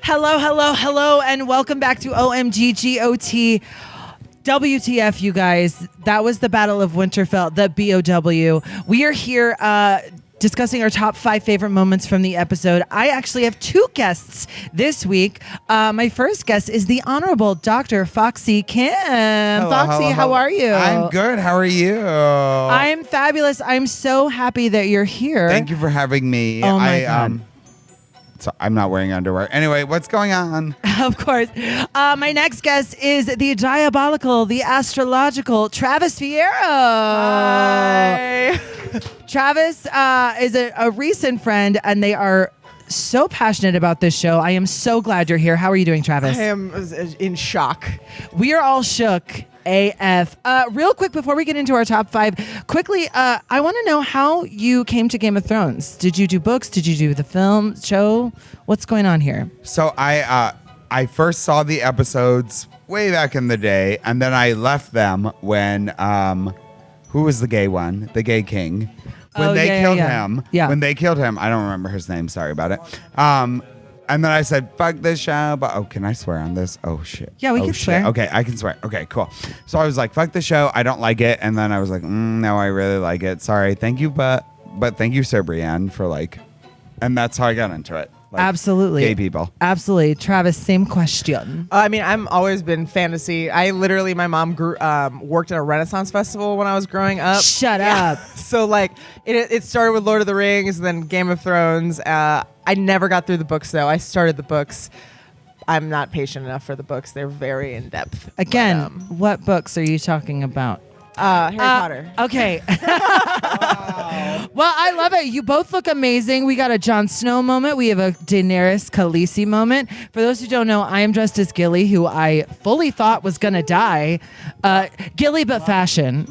Hello, hello, hello, and welcome back to OMG GOT. WTF, you guys. That was the Battle of Winterfell, the BOW. We are here discussing our top 5 favorite moments from the episode. I actually have 2 guests this week. My first guest is the Honorable Dr. Foxy Kim. Hello, Foxy, how are you? I'm good. How are you? I'm fabulous. I'm so happy that you're here. Thank you for having me. Oh my God. So I'm not wearing underwear. Anyway, what's going on? Of course. My next guest is the diabolical, the astrological, Travis Fiero. Hi. Travis is a recent friend, and they are so passionate about this show. I am so glad you're here. How are you doing, Travis? I am in shock. We are all shook. AF. Real quick, before we get into our top 5, quickly, I want to know how you came to Game of Thrones. Did you do books? Did you do the film, show? What's going on here? So I first saw the episodes way back in the day, and then I left them when who was the gay one? The gay king. When they killed him. Yeah. When they killed him, I don't remember his name. Sorry about it. And then I said, fuck this show. But, can I swear on this? Oh, shit. Yeah, we can swear. Okay, I can swear. Okay, cool. So I was like, fuck the show. I don't like it. And then I was like, no, I really like it. Sorry. Thank you, but thank you, Sir Brienne, for and that's how I got into it. Absolutely. Gay people. Absolutely. Travis, same question. I mean, I'm always been fantasy. My mom worked at a Renaissance festival when I was growing up. Shut up. So it started with Lord of the Rings, then Game of Thrones. I never got through the books though. I started the books. I'm not patient enough for the books. They're very in depth. Again, what books are you talking about? Harry Potter. Okay. Well, I love it. You both look amazing. We got a Jon Snow moment. We have a Daenerys Khaleesi moment. For those who don't know, I am dressed as Gilly, who I fully thought was going to die. Gilly, but fashion.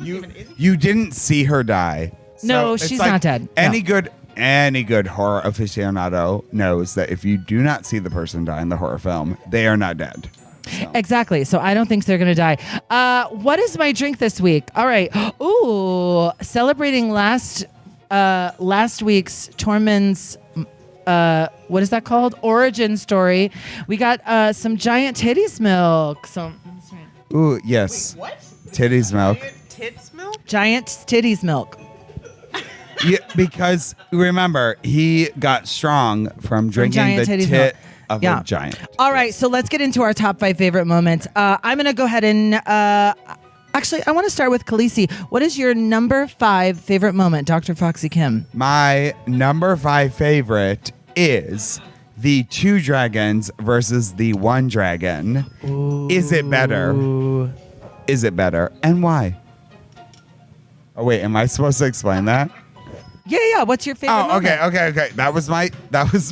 You didn't see her die. No, So she's it's not dead. Any No. good horror aficionado knows that if you do not see the person die in the horror film, they are not dead. So. Exactly. So I don't think they're going to die. What is my drink this week? All right. Ooh, celebrating last week's Tormund's, what is that called? Origin story. We got some giant titties milk. Ooh, yes. Wait, what? Titties milk. Tits milk? Giant titties milk. Yeah, because remember, he got strong from drinking giant the titties tit milk. of Yeah. a giant. All right, so let's get into our top 5 favorite moments. I'm going to go ahead and actually, I want to start with Khaleesi. What is your number 5 favorite moment, Dr. Foxy Kim? My number 5 favorite is the 2 dragons versus the 1 dragon. Ooh. Is it better? Is it better? And why? Oh, wait, am I supposed to explain that? Yeah. What's your favorite moment? Okay. That was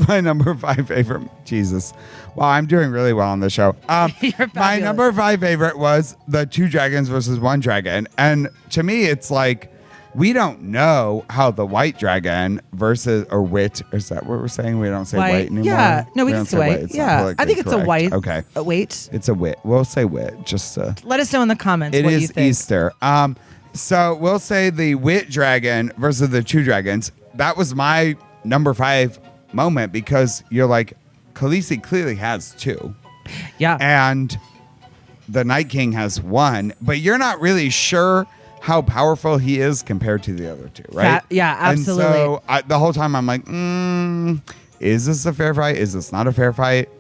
my number 5 favorite. Jesus. Wow, I'm doing really well on the show. You're my fabulous. number 5 favorite was the 2 dragons versus 1 dragon. And to me, it's like, we don't know how the white dragon versus, or wit, is that what we're saying? We don't say white anymore? Yeah. No, we can don't say white. It's not Yeah. I politically think it's a correct. white. Okay. Wait. It's a wit. We'll say wit, just to. Let us know in the comments It what you is think. Easter. So we'll say the wit dragon versus the 2 dragons. That was my number 5 moment because you're like, Khaleesi clearly has 2. Yeah. And the Night King has 1, but you're not really sure how powerful he is compared to the other 2, right? Yeah, absolutely. And so the whole time I'm like, is this a fair fight? Is this not a fair fight?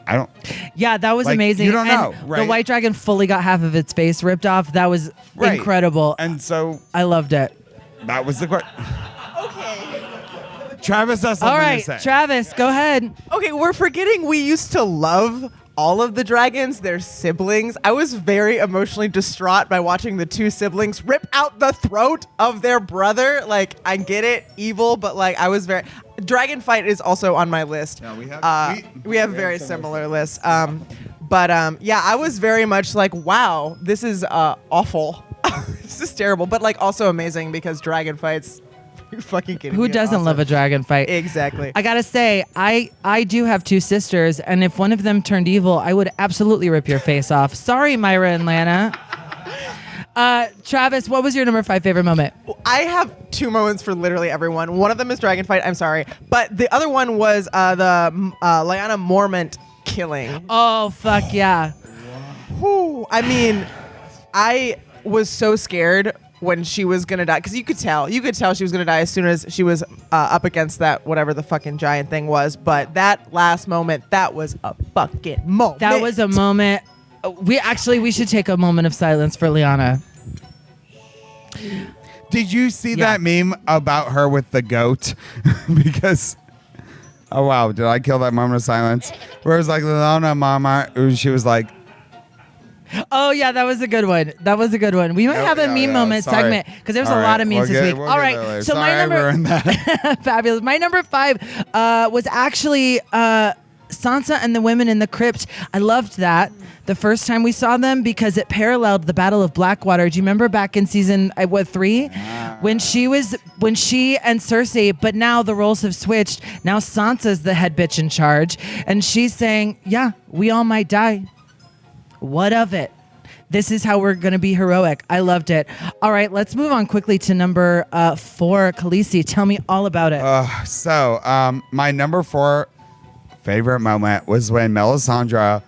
I don't. Yeah, that was Like, amazing. you don't know, And right? the white dragon fully got half of its face ripped off. That was Right. incredible. And so I loved it. that was the question. Okay. Travis has something All right, to say. Travis, go ahead. Okay, we're forgetting we used to love all of the dragons, their siblings. I was very emotionally distraught by watching the 2 siblings rip out the throat of their brother. I get it, evil, but I was very. Dragon fight is also on my list. Yeah, we have very similar lists. But I was very much like, wow, this is awful. This is terrible, but also amazing because dragon fights. You're fucking kidding me. Who doesn't love a dragon fight? Exactly. I gotta say, I do have 2 sisters, and if one of them turned evil, I would absolutely rip your face off. Sorry, Myra and Lana. Travis, what was your number 5 favorite moment? I have 2 moments for literally everyone. One of them is Dragon Fight. I'm sorry. But the other one was the Lyanna Mormont killing. Oh, fuck yeah. Whew. I mean, I was so scared when she was gonna die because you could tell she was gonna die as soon as she was up against that whatever the fucking giant thing was. But that last moment, that was a fucking moment. That was a moment. We should take a moment of silence for Lyanna. Did you see that meme about her with the goat? Because, oh wow, did I kill that moment of silence? Where it was like, Lyanna, mama, she was like, Oh yeah, that was a good one. We might have a meme moment segment because there's a lot of memes this week. All right, so my number fabulous. My number 5 was actually Sansa and the women in the crypt. I loved that the first time we saw them because it paralleled the Battle of Blackwater. Do you remember back in season 3 when she and Cersei, but now the roles have switched. Now Sansa's the head bitch in charge, and she's saying, "Yeah, we all might die. What of it? This is how we're going to be heroic." I loved it. All right, let's move on quickly to number 4. Khaleesi, tell me all about it. My number 4 favorite moment was when Melisandre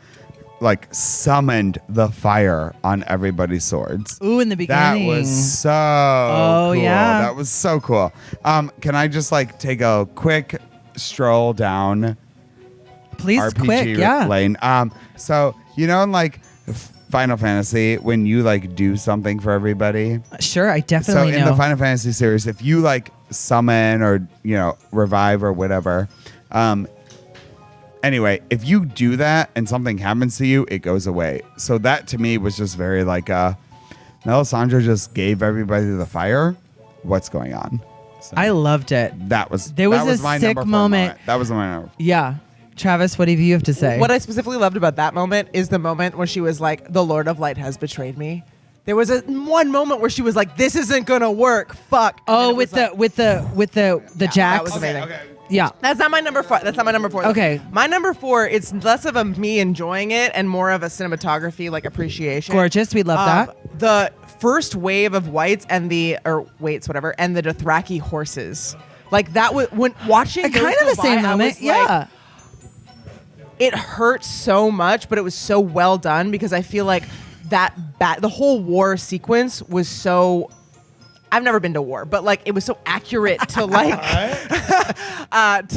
summoned the fire on everybody's swords. Ooh, in the beginning. That was so cool. Yeah. That was so cool. Can I just take a quick stroll down Please, RPG quick, yeah. lane? So in Final Fantasy, when you do something for everybody. Sure, I definitely know. So in the Final Fantasy series, if you summon or revive or whatever, anyway, if you do that and something happens to you, it goes away. So that to me was just very Melisandre just gave everybody the fire. What's going on? So I loved it. that was a my sick number 4 moment. That was my number. Yeah. Travis, what do you have to say? What I specifically loved about that moment is the moment where she was like, "The Lord of Light has betrayed me." There was one moment where she was like, "This isn't gonna work. Fuck." Oh, with the that jacks. was amazing. Yeah. That's not my number 4. Though. Okay. My number 4, it's less of a me enjoying it and more of a cinematography appreciation. Gorgeous. We love that. The first wave of whites and the Dothraki horses. That was when watching those Kind of go the same by, I moment. was Yeah. It hurt so much, but it was so well done because I feel like the whole war sequence was so. I've never been to war, but it was so accurate to I've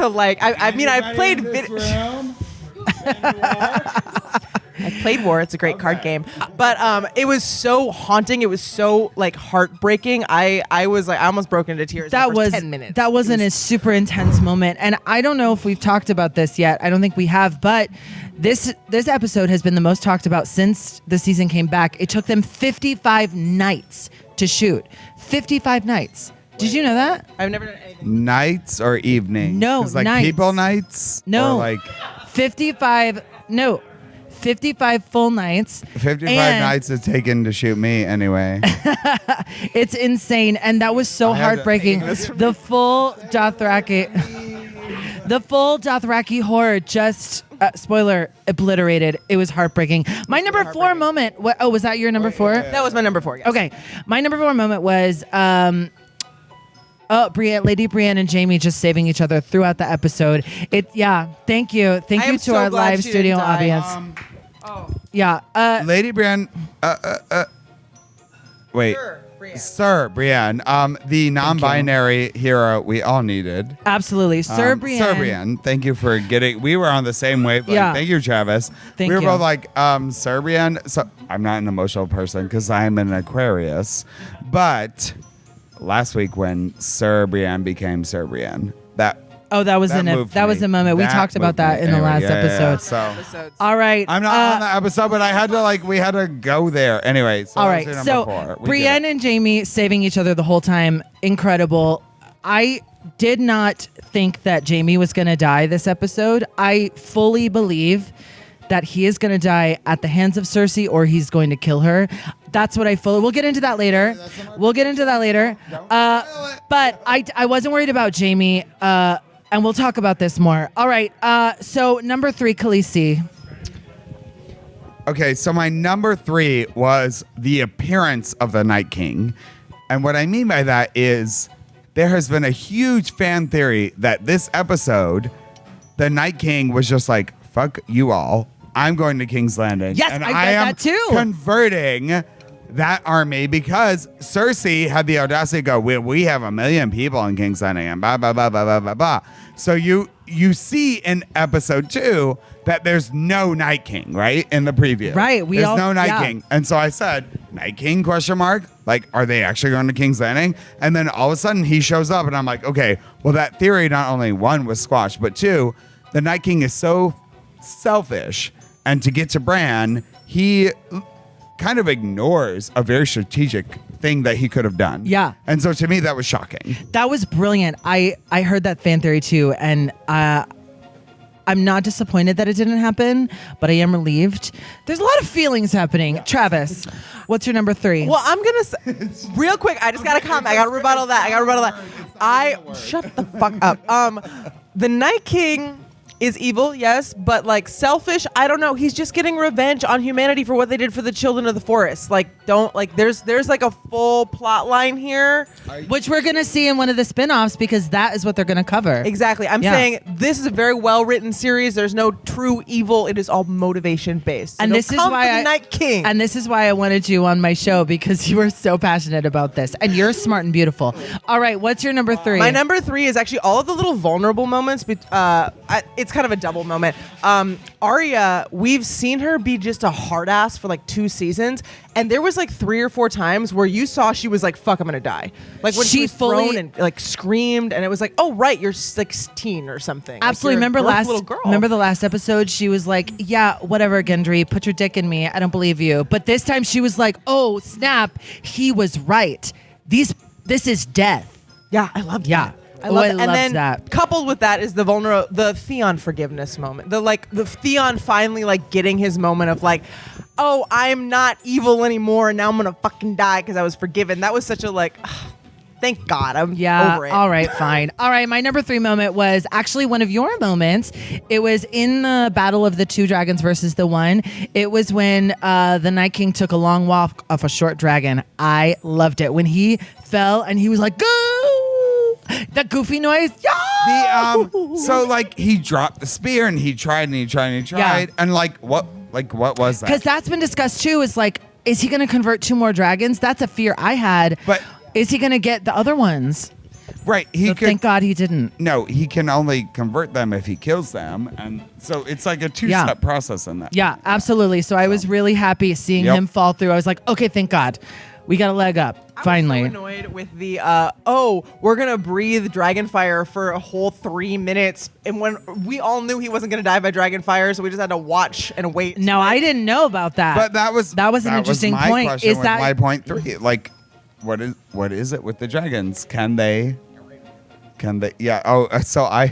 played war. It's a great card game, but it was so haunting. It was so heartbreaking. I almost broke into tears. That in the was first 10 minutes. That wasn't a super intense moment, and I don't know if we've talked about this yet. I don't think we have, but this episode has been the most talked about since the season came back. It took them 55 nights to shoot. 55 nights. Did you know that? I've never done anything. Nights or evenings? No, 'Cause, nights. people nights? No. Or 55 full nights. 55 And nights is taken to shoot me anyway. It's insane, and that was so I had to- heartbreaking. The full Dothraki horde just spoiler obliterated. It was heartbreaking. My number 4 moment. Was that your number 4? That was my number 4. Yes. Okay, my number 4 moment was Lady Brienne and Jaime just saving each other throughout the episode. Thank you to so our glad live she studio didn't die. audience. Lady Brienne. Wait. Sir Brienne. The non-binary hero we all needed. Absolutely, Sir Brienne. Sir Brienne. Thank you for getting. We were on the same wavelength. Yeah. Thank you, Travis. Thank we were you. both Sir Brienne. So I'm not an emotional person because I'm an Aquarius. But last week when Sir Brienne became Sir Brienne, that was a moment. We talked about that in the last episode. So All right. I'm not on the episode, but I had to we had to go there anyway. So all that was right. your So number 4. Brienne and Jaime saving each other the whole time. Incredible. I did not think that Jaime was going to die this episode. I fully believe that he is going to die at the hands of Cersei or he's going to kill her. That's what I fully. We'll get into that later. But I wasn't worried about Jaime. And we'll talk about this more. All right. So number 3, Khaleesi. Okay, so my number 3 was the appearance of the Night King. And what I mean by that is there has been a huge fan theory that this episode, the Night King was just like, fuck you all. I'm going to King's Landing. Yes, and I read that too. Converting that army because Cersei had the audacity to go, we have 1 million people in King's Landing and blah, blah, blah, blah, blah, blah, blah. So you see in episode 2 that there's no Night King, right? In the preview. Right. There's no Night King. And so I said, Night King, ? Like, are they actually going to King's Landing? And then all of a sudden he shows up and I'm like, okay, well, that theory not only 1 was squashed, but 2, the Night King is so selfish. And to get to Bran, he kind of ignores a very strategic thing that he could have done. Yeah. And so to me, that was shocking. That was brilliant. I heard that fan theory too. And I'm not disappointed that it didn't happen, but I am relieved. There's a lot of feelings happening. Travis, what's your number 3? Well, I'm going to say, real quick, I just got to comment. I got to rebuttal that. Shut the fuck up. The Night King is evil, yes, but like selfish, I don't know. He's just getting revenge on humanity for what they did for the children of the forest. Like, there's like a full plot line here. Which we're going to see in one of the spinoffs because that is what they're going to cover. Exactly. I'm saying this is a very well-written series. There's no true evil. It is all motivation-based. So and this is why Night King. And this is why I wanted you on my show because you were so passionate about this. And you're smart and beautiful. All right, what's your number 3? My number 3 is actually all of the little vulnerable moments. It's kind of a double moment. Arya, we've seen her be just a hard ass for like 2 seasons, and there was like 3 or 4 times where you saw she was like, "Fuck, I'm gonna die." Like when she was thrown and like screamed, and it was like, "Oh right, you're 16 or something." Absolutely. Like, remember the last episode? She was like, "Yeah, whatever, Gendry, put your dick in me. I don't believe you." But this time she was like, "Oh snap, he was right. This is death." Yeah, I loved Yeah. that. I love it. And loved then that. coupled with that is the Theon forgiveness moment. The Theon finally like getting his moment of like, oh, I'm not evil anymore, and now I'm gonna fucking die because I was forgiven. That was such a like, thank God, I'm over it. All right, fine. All right, my number 3 moment was actually one of your moments. It was in the battle of the 2 dragons versus the 1. It was when the Night King took a long walk off a short dragon. I loved it when he fell and he was like, go. That goofy noise. Yeah. So like he dropped the spear and he tried and he tried and he tried. Yeah. And what was that? Because that's been discussed too. Is like, is he going to convert 2 more dragons? That's a fear I had. But is he going to get the other ones? Right. Thank God he didn't. No, he can only convert them if he kills them. And so it's like a 2-step process in that. Yeah, absolutely. So I was really happy seeing him fall through. I was like, okay, thank God. We got a leg up. Finally. I was so annoyed with the we're gonna breathe dragon fire for a whole 3 minutes, and when we all knew he wasn't gonna die by dragon fire, so we just had to watch and wait. No, I didn't know about that. But that was an interesting my point. Question is with that my point 3? Like, what is it with the dragons? Can they? Yeah. Oh, so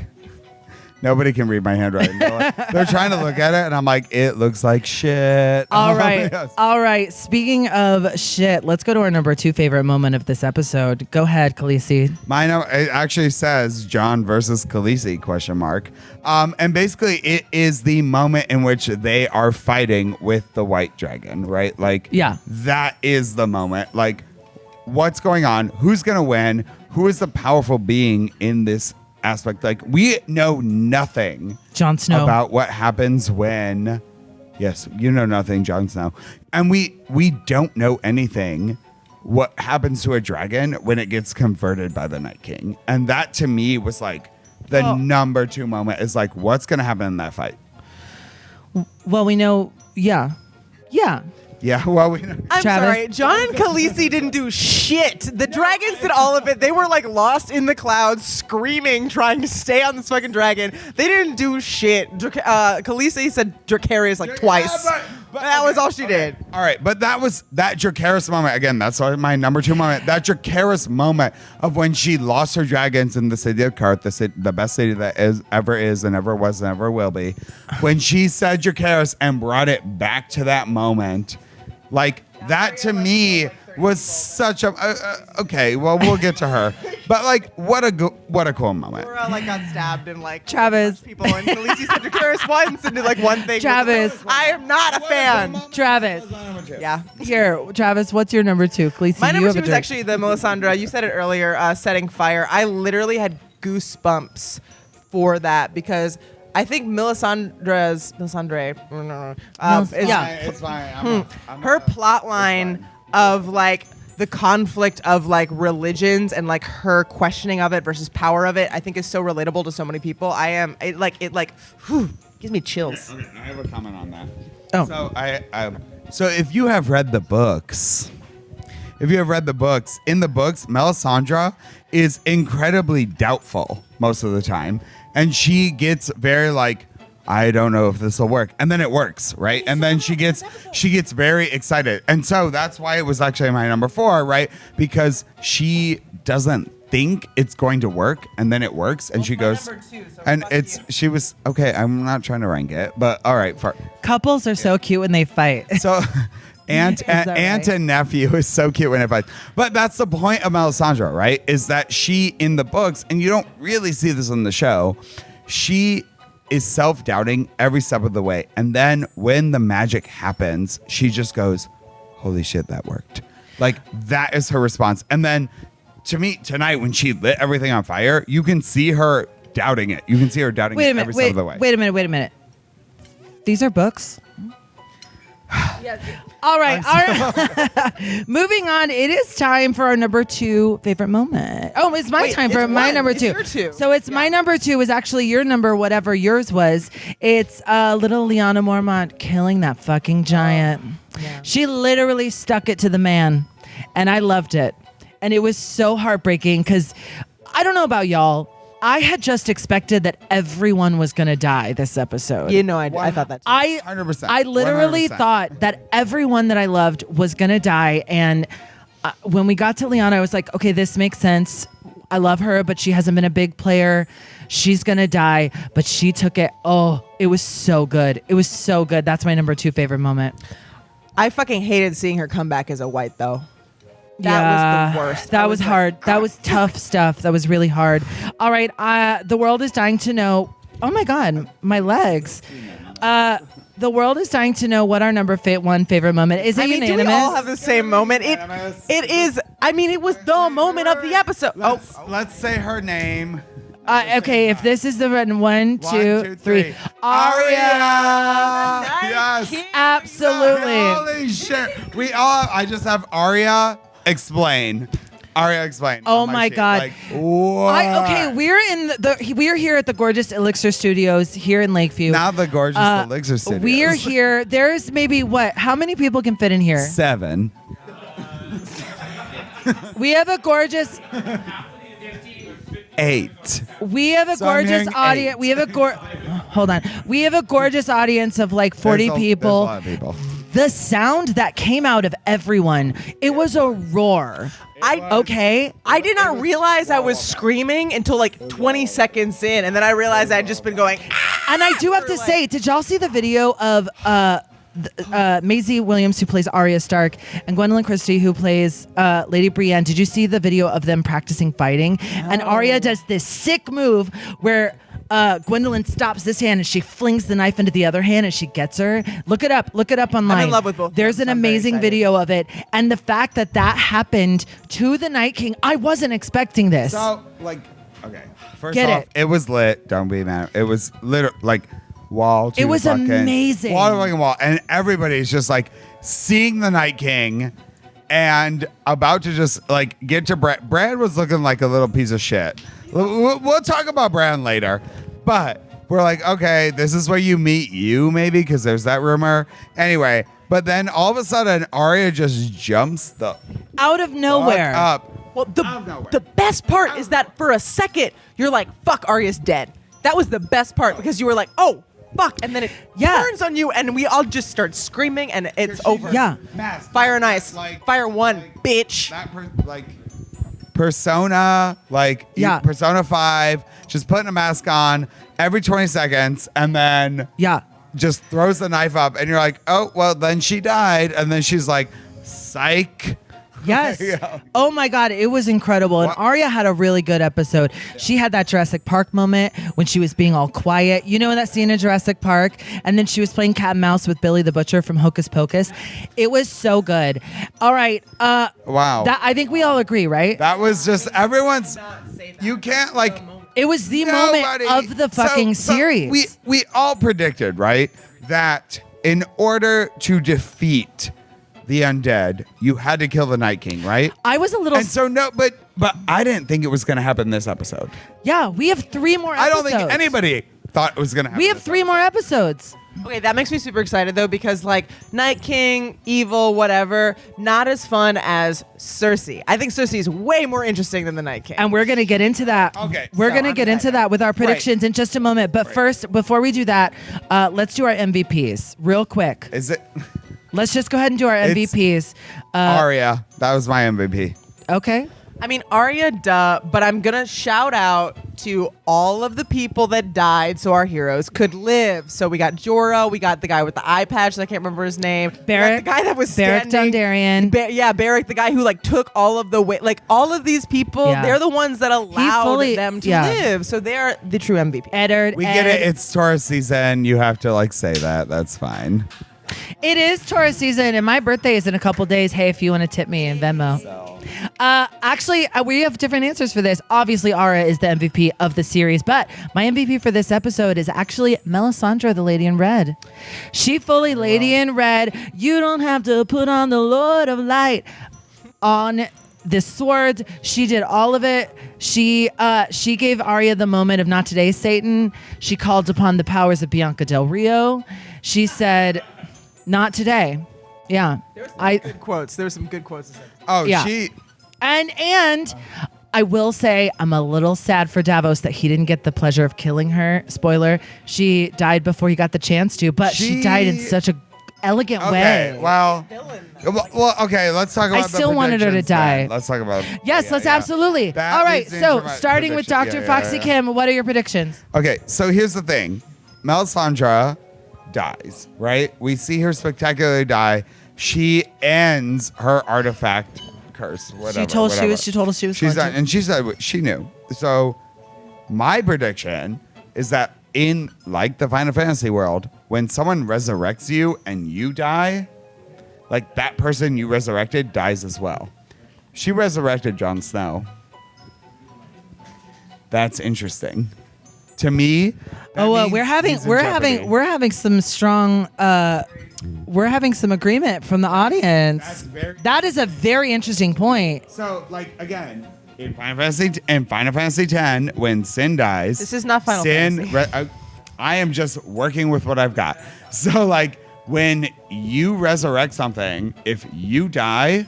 nobody can read my handwriting. They're trying to look at it, and I'm like, it looks like shit. All right. Yes. All right. Speaking of shit, let's go to our number 2 favorite moment of this episode. Go ahead, Khaleesi. It actually says Jon versus Khaleesi ? And basically, it is the moment in which they are fighting with the white dragon, right? Like, yeah, that is the moment. Like, what's going on? Who's gonna win? Who is the powerful being in this aspect? Like, we know nothing Jon Snow about what happens when you know nothing, Jon Snow, and we don't know anything what happens to a dragon when it gets converted by the Night King. And that to me was like the number 2 moment is like, what's gonna happen in that fight? Well, we know Yeah, well, we know. I'm Travis? sorry, Jon and Khaleesi didn't do shit. The dragons did all of it. They were like lost in the clouds, screaming, trying to stay on this fucking dragon. They didn't do shit. Khaleesi said Dracarys like twice. But that was all she did. All right, but that was that Dracarys moment. Again, that's my number 2 moment. That Dracarys moment of when she lost her dragons in the city of Karth, the best city that is and ever was and ever will be. When she said Dracarys and brought it back to that moment. Like, that to me was such a okay. Well, we'll get to her, but like, what a cool moment. Laura like got stabbed and like Travis. people and Khaleesi said to Karis once and did like one thing. Travis. I am not a fan. Travis. Yeah. Here, Travis, what's your number 2? Khaleesi, My you number have 2 a was drink. actually the Melisandre. You said it earlier, setting fire. I literally had goosebumps for that because I think Melisandre, It's fine. her plot line of like the conflict of like religions and like her questioning of it versus power of it, I think is so relatable to so many people. Gives me chills. Okay, I have a comment on that. Oh. So so if you have read the books, in the books, Melisandre is incredibly doubtful most of the time, and she gets very like, I don't know if this will work, and then it works, right? And then she gets very excited, and so that's why it was actually my number 4, right? Because she doesn't think it's going to work, and then it works, and she goes, and she was okay. I'm not trying to rank it, but all right. Couples are so cute when they fight. So, aunt right? and nephew is so cute when it fights. But that's the point of Melisandre, right? Is that she in the books, and you don't really see this in the show, she is self-doubting every step of the way, and then when the magic happens, she just goes, "Holy shit, that worked!" Like that is her response, and then. To me, tonight when she lit everything on fire, you can see her doubting it. You can see her doubting it every step of the way. Wait a minute. These are books? All right. Moving on, it is time for our number 2 favorite moment. Oh, it's my time for my number 2. Your 2. So it's my number 2 is actually your number, whatever yours was. It's little Lyanna Mormont killing that fucking giant. Yeah. She literally stuck it to the man, and I loved it. And it was so heartbreaking because I don't know about y'all. I had just expected that everyone was going to die this episode. You know, I thought that too. 100%. I literally 100%. thought that everyone that I loved was going to die. And when we got to Lyanna, I was like, okay, this makes sense. I love her, but she hasn't been a big player. She's going to die. But she took it. Oh, it was so good. It was so good. That's my number 2 favorite moment. I fucking hated seeing her come back as a white though. That was the worst. That was hard. That was tough stuff. That was really hard. All right. The world is dying to know. Oh my God, my legs. The world is dying to know what our number 1 favorite moment is. It unanimous? Do we all have the same moment? It is. I mean, it was the moment of the episode. Let's say her name. Okay, if this is the one, 1, 2, 3. Arya. Yes. Absolutely. Holy shit. I just have Arya explain. Oh my God. Like, what? Okay, we're here at the gorgeous Elixir Studios here in Lakeview. Now the gorgeous Elixir Studios. We're here. There's maybe how many people can fit in here? 7. We have a gorgeous 8. We have a So I'm gorgeous hearing audience. 8. We have a hold on. We have a gorgeous audience of like 40 people. There's a lot of people. The sound that came out of everyone, it was a roar. Okay. I did not realize I was screaming until like 20 seconds in, and then I realized I'd just been going. And I do have to say, did y'all see the video of Maisie Williams, who plays Arya Stark, and Gwendolyn Christie, who plays Lady Brienne? Did you see the video of them practicing fighting? No. And Arya does this sick move where Gwendolyn stops this hand and she flings the knife into the other hand and she gets her. Look it up online. I'm in love with both. There's an amazing video of it. And the fact that happened to the Night King, I wasn't expecting this. So, okay. First off, it was lit. Don't be mad. It was literally wall to it was fucking amazing. Wall to fucking wall. And everybody's just seeing the Night King and about to just get to Brad. Brad was looking like a little piece of shit. We'll talk about Brad later. But we're okay, this is where you meet you, maybe, because there's that rumor. Anyway, but then all of a sudden, Arya just jumps out of nowhere up. Well, the best part is that for a second, you're like, fuck, Arya's dead. That was the best part because you were like, oh, fuck. And then it turns on you and we all just start screaming and it's over. Yeah. Fire and ice. Fire 1, bitch. Persona, Persona 5, just putting a mask on every 20 seconds and then just throws the knife up and you're like, oh, well, then she died. And then she's like, psych. Yes. Yeah. Oh my God, it was incredible. And What? Arya had a really good episode. She had that Jurassic Park moment when she was being all quiet. You know, in that scene in Jurassic Park, and then she was playing cat and mouse with Billy the Butcher from Hocus Pocus. It was so good. All right. Wow. That I think we all agree, right? That was just everyone's. You can't like. It was the Nobody- moment of the fucking series. We all predicted, right, that in order to defeat the undead, you had to kill the Night King, right? I was a little. And so no, but I didn't think it was going to happen this episode. Yeah, we have 3 more I episodes. don't think anybody thought it was going to happen. We have this 3 more episodes. Okay, that makes me super excited though, because like Night King, evil, whatever, not as fun as Cersei. I think Cersei is way more interesting than the Night King. And we're going to get into that. Okay, We're so going to I'm get into that with our predictions in just a moment. But first, before we do that, let's do our MVPs real quick. Is it Let's just go ahead and do our It's- MVPs. Arya? That was my MVP. Okay. I mean, Arya, duh, but I'm gonna shout out to all of the people that died so our heroes could live. So we got Jorah, we got the guy with the eye patch, I can't remember his name. Beric. We got the guy that was Beric standing. Dondarrion. Beric, the guy who like took all of the weight. Like all of these people, Yeah. they're the ones that allowed fully- them to yeah. live. So they're the true MVP. Eddard. We get it. It's Taurus season. You have to like say that. That's fine. It is Taurus season, and my birthday is in a couple days. Hey, if you want to tip me in Venmo. Actually, we have different answers for this. Obviously, Ara is the MVP of the series, but my MVP for this episode is actually Melisandre, the Lady in Red. She fully Lady in Red. You don't have to put on the Lord of Light on the swords. She did all of it. She gave Arya the moment of not today, Satan. She called upon the powers of Bianca Del Rio. She said, not today. Yeah. There were some good quotes. There were some good quotes. Oh, Yeah. And I will say I'm a little sad for Davos that he didn't get the pleasure of killing her. Spoiler, she died before he got the chance to, but she died in such a elegant Okay. way. Well, okay. Let's talk about. I still the wanted her to predictions die. then. Let's talk about. Yes, yeah, let's yeah. absolutely. That All right, leads into so my starting with prediction. Dr. Yeah, Foxy yeah. Kim, what are your predictions? Okay, so here's the thing. Melisandre dies, right? We see her spectacularly die. She ends her artifact curse. Whatever. She told whatever. us she was She's going done, to. and she said what she knew. So my prediction is that in like the Final Fantasy world, when someone resurrects you and you die, like that person you resurrected dies as well. She resurrected Jon Snow. That's interesting. To me, that means we're he's in jeopardy. some agreement from the audience. That's very- That is a very interesting point. So, like again, in Final Fantasy X, when Sin dies, This is not Final Fantasy. I am just working with what I've got. So, like when you resurrect something, if you die,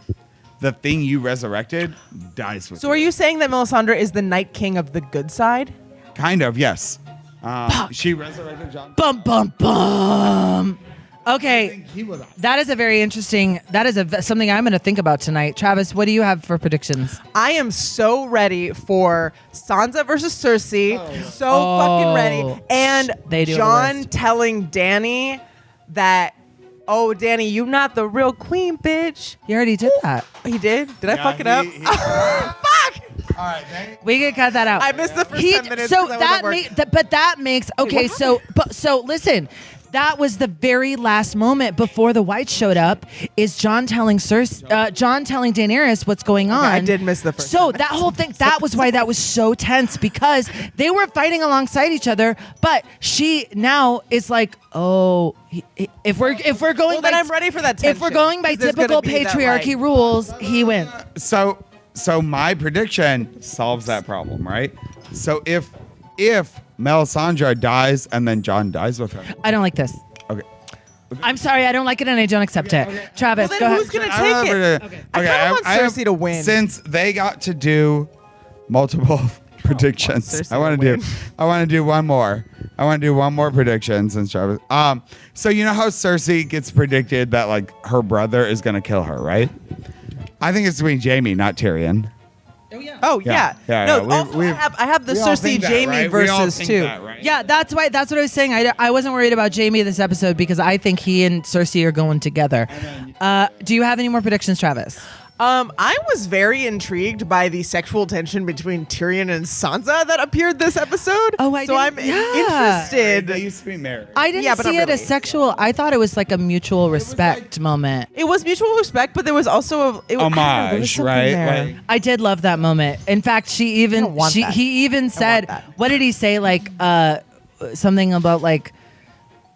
the thing you resurrected dies with So you. are you saying that Melisandre is the Night King of the good side? Kind of, yes. She resurrected Jon. Bum bum bum. I Okay, think he would. that is a very interesting. That is something I'm going to think about tonight. Travis, what do you have for predictions? I am so ready for Sansa versus Cersei. So Oh. fucking ready. And They do have a Jon list. telling Dany that, oh, Dany, you not the real queen, bitch. You already did that. He did? Did I fuck it up? Fuck! Fuck! All right, thank We can cut that out. I missed the first He- 10 minutes. So 'cause I was at work. but that makes okay. what So listen, that was the very last moment before the Whites showed up. Is John telling John telling Daenerys what's going on? I did miss the first So 10 that whole thing, that was why that was so tense, because they were fighting alongside each other. But she now is like, oh, if we're going Well, then by I'm ready for that if we're tension, going by 'cause there's typical gonna be that, patriarchy like- rules, he wins. So my prediction solves that problem, right? So if Melisandre dies and then Jon dies with her, I don't like this. okay. I'm sorry, I don't like it, and I don't accept it. Travis, Well, go then ahead. who's going to I take remember it? to- I kinda want have- Cersei to win. Since they got to do multiple predictions. Cersei I want to to win. do. I want to do one more. I want to do one more prediction since Travis. So you know how Cersei gets predicted that like her brother is gonna kill her, right? I think it's between Jaime, not Tyrion. Oh, yeah. Yeah, No, yeah, also I have the we all Cersei think that, Jaime right? We all versus think too. that, right? Yeah, that's what I was saying. I wasn't worried about Jamie this episode because I think he and Cersei are going together. Do you have any more predictions, Travis? I was very intrigued by the sexual tension between Tyrion and Sansa that appeared this episode. Oh, I so I'm didn't- yeah. interested. They used to be married. I didn't Yeah, but see not it as really. sexual. I thought it was like a mutual respect moment. It was mutual respect, but there was also a Homage, right? Like, I did love that moment. In fact, I don't want that. he even said, that. what did he say? Like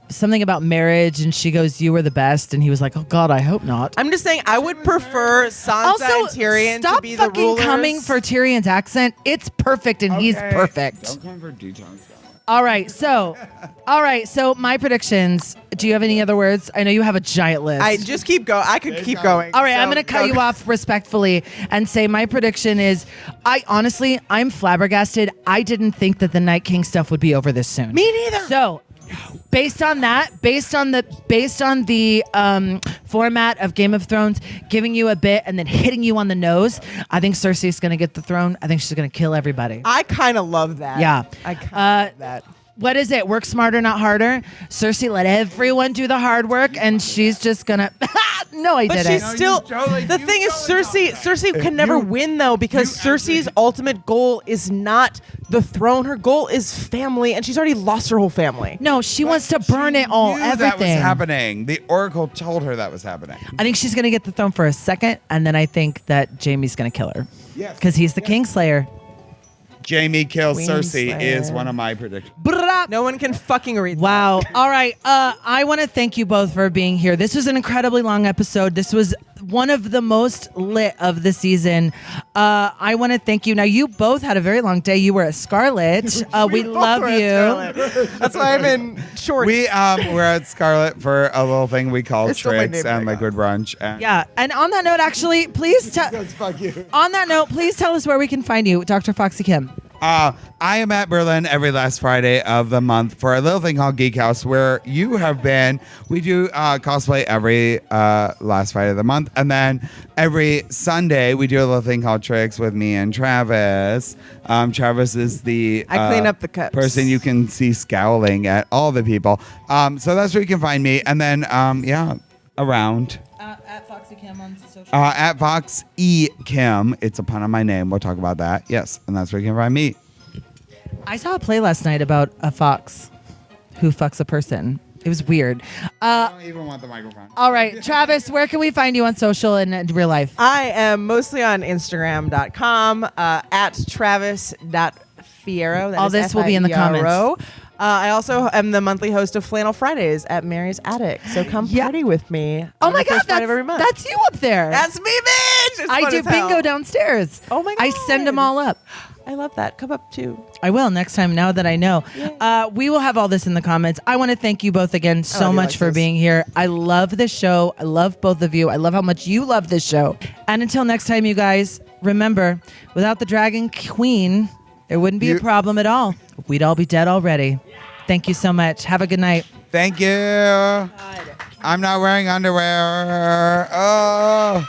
something about marriage, and she goes, "You were the best," and he was like, "Oh God, I hope not." I'm just saying, I would prefer Sansa Also, and Tyrion stop to be the fucking rulers. coming for Tyrion's accent. It's perfect, and he's okay. perfect. Don't come for details. All right, so my predictions. Do you have any other words? I know you have a giant list. I just keep going. I could keep going. All right, So, I'm going to cut go. you off respectfully and say my prediction is I'm flabbergasted. I didn't think that the Night King stuff would be over this soon. Me neither. So, based on the format of Game of Thrones, giving you a bit and then hitting you on the nose, I think Cersei's going to get the throne. I think she's going to kill everybody. I kind of love that. Yeah. I kind of love that. What is it? Work smarter, not harder. Cersei let everyone do the hard work, and she's just gonna. No, I But didn't. she's still. The thing is, Cersei can never win though, because Cersei's ultimate goal is not the throne. Her goal is family, and she's already lost her whole family. No, she wants to burn it all. Knew Everything. that was happening. The Oracle told her that was happening. I think she's gonna get the throne for a second, and then I think that Jaime's gonna kill her. Yes. Because he's the Kingslayer. Jamie kills Cersei Queenslayer. is one of my predictions. No one can fucking read. Wow. All right. I want to thank you both for being here. This was an incredibly long episode. This was one of the most lit of the season. I want to thank you. Now, you both had a very long day. You were at Scarlet. We love you. That's why I'm in shorts. We were at Scarlet for a little thing we call It's still my Tricks name and tag Liquid Brunch. And Yeah. And on that note, actually, please tell. fuck you. On that note, please tell us where we can find you, Dr. Foxy Kim. I am at Berlin every last Friday of the month for a little thing called Geek House, where you have been. We do cosplay every last Friday of the month, and then every Sunday we do a little thing called Tricks with me and Travis. Travis is the I clean up the cups. person you can see scowling at all the people. So that's where you can find me, and then around. At Foxy Kim on social. At Fox E Kim. It's a pun on my name. We'll talk about that. Yes, and that's where you can find me. I saw a play last night about a fox who fucks a person. It was weird. I don't even want the microphone. All right, Travis, where can we find you on social and in real life? I am mostly on Instagram.com at Travis.Fiero. That All is this will be in the F-I-E-R-O. I also am the monthly host of Flannel Fridays at Mary's Attic. So come party with me. Oh on my the God, first Friday of every month. that's you up there. That's me, bitch! It's I fun do as hell. bingo downstairs. Oh my I send them God. all up. I love that. Come up too. I will next time, now that I know. We will have all this in the comments. I want to thank you both again so love you, much for Alexis. being here. I love this show. I love both of you. I love how much you love this show. And until next time, you guys, remember, without the Dragon Queen, there wouldn't be a problem at all. We'd all be dead already. Thank you so much. Have a good night. Thank you. I'm not wearing underwear. Oh.